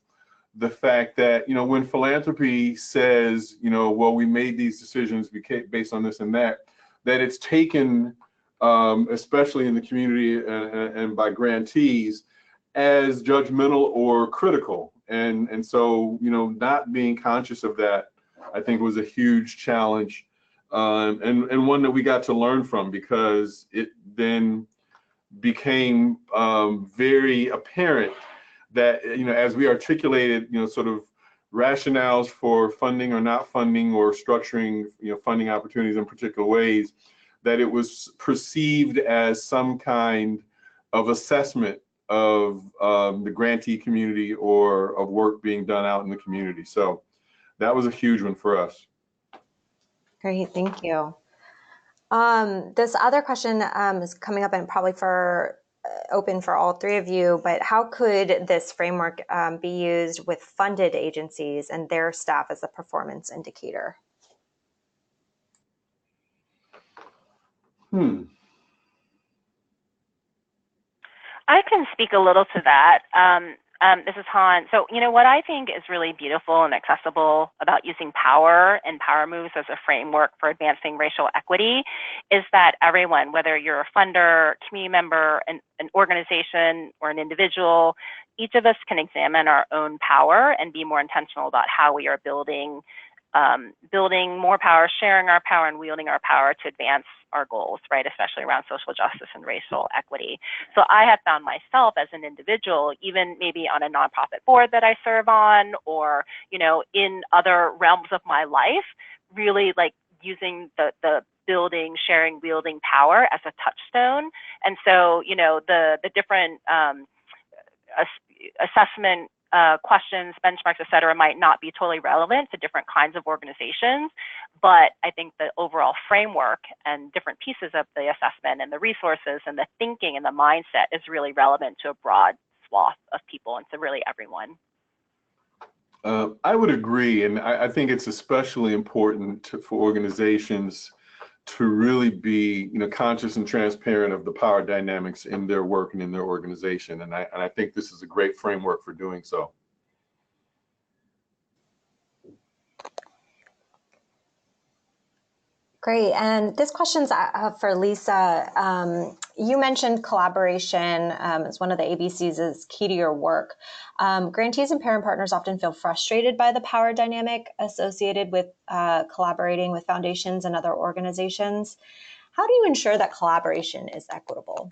the fact that, when philanthropy says, well, we made these decisions based on this and that it's taken, especially in the community and by grantees, as judgmental or critical. And so, not being conscious of that, I think, was a huge challenge, and one that we got to learn from, because it then became very apparent that, as we articulated, sort of rationales for funding or not funding, or structuring, funding opportunities in particular ways, that it was perceived as some kind of assessment of the grantee community, or of work being done out in the community. So that was a huge one for us. Great, thank you. This other question is coming up, and probably for open for all three of you, but how could this framework be used with funded agencies and their staff as a performance indicator? I can speak a little to that. This is Han. So, what I think is really beautiful and accessible about using power and power moves as a framework for advancing racial equity is that everyone, whether you're a funder, community member, an organization, or an individual, each of us can examine our own power and be more intentional about how we are building more power, sharing our power, and wielding our power to advance our goals, right, especially around social justice and racial equity. So I have found myself as an individual, even maybe on a nonprofit board that I serve on, or, in other realms of my life, really like using the building, sharing, wielding power as a touchstone. And so, the different assessment questions, benchmarks, et cetera, might not be totally relevant to different kinds of organizations. But I think the overall framework and different pieces of the assessment and the resources and the thinking and the mindset is really relevant to a broad swath of people and to really everyone. I would agree. And I think it's especially important for organizations to really be, conscious and transparent of the power dynamics in their work and in their organization. And I think this is a great framework for doing so. Great. And this question's for Lisa. You mentioned collaboration as one of the ABCs is key to your work. Grantees and parent partners often feel frustrated by the power dynamic associated with collaborating with foundations and other organizations. How do you ensure that collaboration is equitable?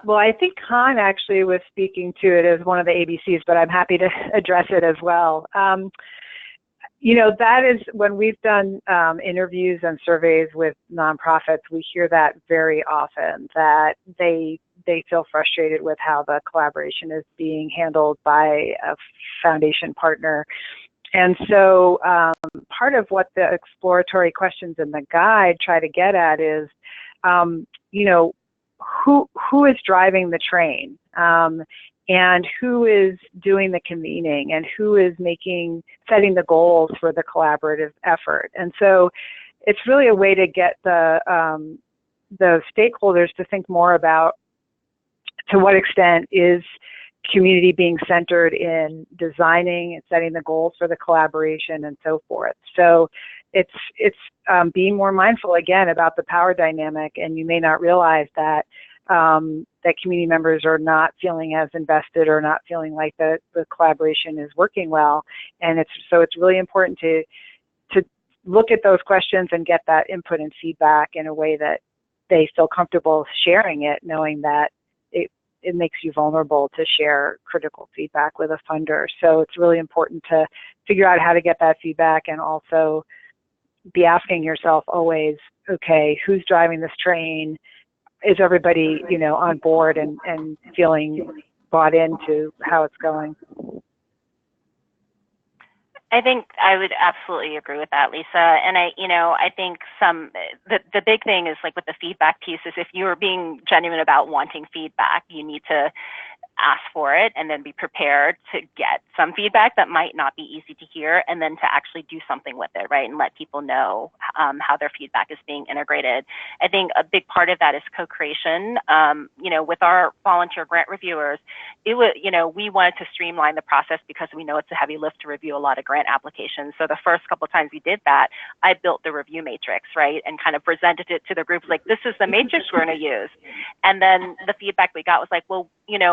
Well, I think Han actually was speaking to it as one of the ABCs, but I'm happy to address it as well. That is when we've done interviews and surveys with nonprofits, we hear that very often, that they feel frustrated with how the collaboration is being handled by a foundation partner. And so part of what the exploratory questions in the guide try to get at is, who is driving the train, and who is doing the convening, and who is setting the goals for the collaborative effort. And so it's really a way to get the stakeholders to think more about to what extent is community being centered in designing and setting the goals for the collaboration and so forth. So it's being more mindful again about the power dynamic, and you may not realize that that community members are not feeling as invested or not feeling like the collaboration is working well. And it's really important to look at those questions and get that input and feedback in a way that they feel comfortable sharing it, knowing that it makes you vulnerable to share critical feedback with a funder. So it's really important to figure out how to get that feedback, and also be asking yourself always, okay, who's driving this train? Is everybody, on board and feeling bought into how it's going? I think I would absolutely agree with that, Lisa. And I think the big thing is like with the feedback piece is if you're being genuine about wanting feedback, you need to ask for it and then be prepared to get some feedback that might not be easy to hear, and then to actually do something with it, right? And let people know how their feedback is being integrated. I think a big part of that is co-creation. With our volunteer grant reviewers, we wanted to streamline the process because we know it's a heavy lift to review a lot of grant applications. So the first couple of times we did that, I built the review matrix, right? And kind of presented it to the groups like, this is the matrix we're going to use. And then the feedback we got was like, well,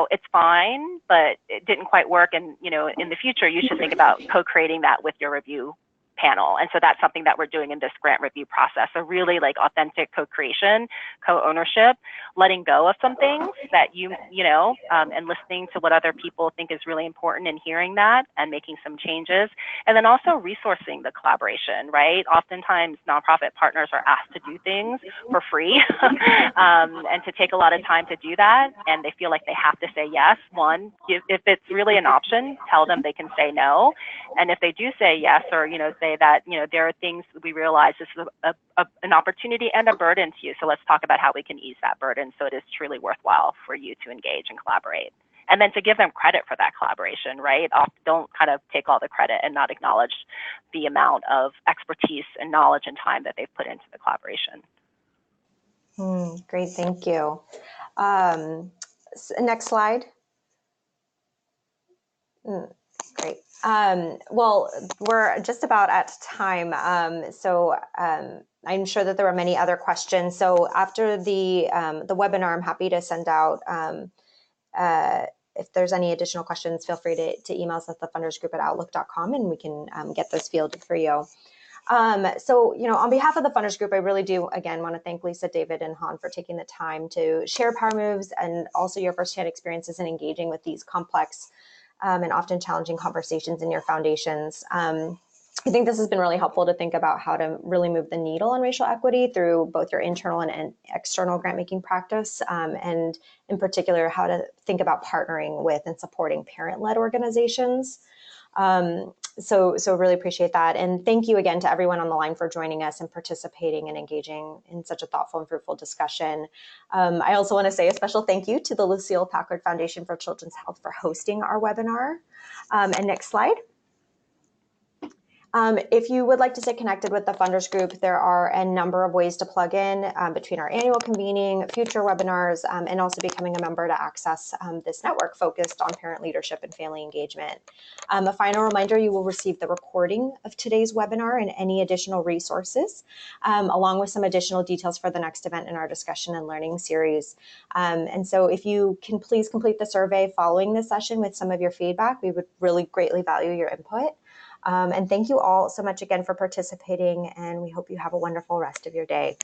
it's fine, but it didn't quite work. And, in the future, you should think about co-creating that with your review panel. And so that's something that we're doing in this grant review process. So really like authentic co-creation, co-ownership, letting go of some things that and listening to what other people think is really important and hearing that and making some changes. And then also resourcing the collaboration, right? Oftentimes nonprofit partners are asked to do things for free and to take a lot of time to do that. And they feel like they have to say yes. If it's really an option, tell them they can say no. And if they do say yes, or, say that, there are things that we realize this is an opportunity and a burden to you. So let's talk about how we can ease that burden so it is truly worthwhile for you to engage and collaborate. And then to give them credit for that collaboration, right? Don't kind of take all the credit and not acknowledge the amount of expertise and knowledge and time that they've put into the collaboration. Great, thank you. Next slide. Great. Well, we're just about at time. I'm sure that there were many other questions. So after the webinar, I'm happy to send out, if there's any additional questions, feel free to email us at thefundersgroup@outlook.com and we can get those fielded for you. On behalf of the Funders Group, I really do, again, want to thank Lisa, David, and Han for taking the time to share Power Moves and also your firsthand experiences in engaging with these complex and often challenging conversations in your foundations. I think this has been really helpful to think about how to really move the needle on racial equity through both your internal and external grant making practice, and in particular, how to think about partnering with and supporting parent-led organizations. So really appreciate that. And thank you again to everyone on the line for joining us and participating and engaging in such a thoughtful and fruitful discussion. I also want to say a special thank you to the Lucille Packard Foundation for Children's Health for hosting our webinar. And next slide. If you would like to stay connected with the Funders Group, there are a number of ways to plug in between our annual convening, future webinars, and also becoming a member to access this network focused on parent leadership and family engagement. A final reminder, you will receive the recording of today's webinar and any additional resources, along with some additional details for the next event in our discussion and learning series. And so if you can please complete the survey following this session with some of your feedback, we would really greatly value your input. And thank you all so much again for participating, and we hope you have a wonderful rest of your day.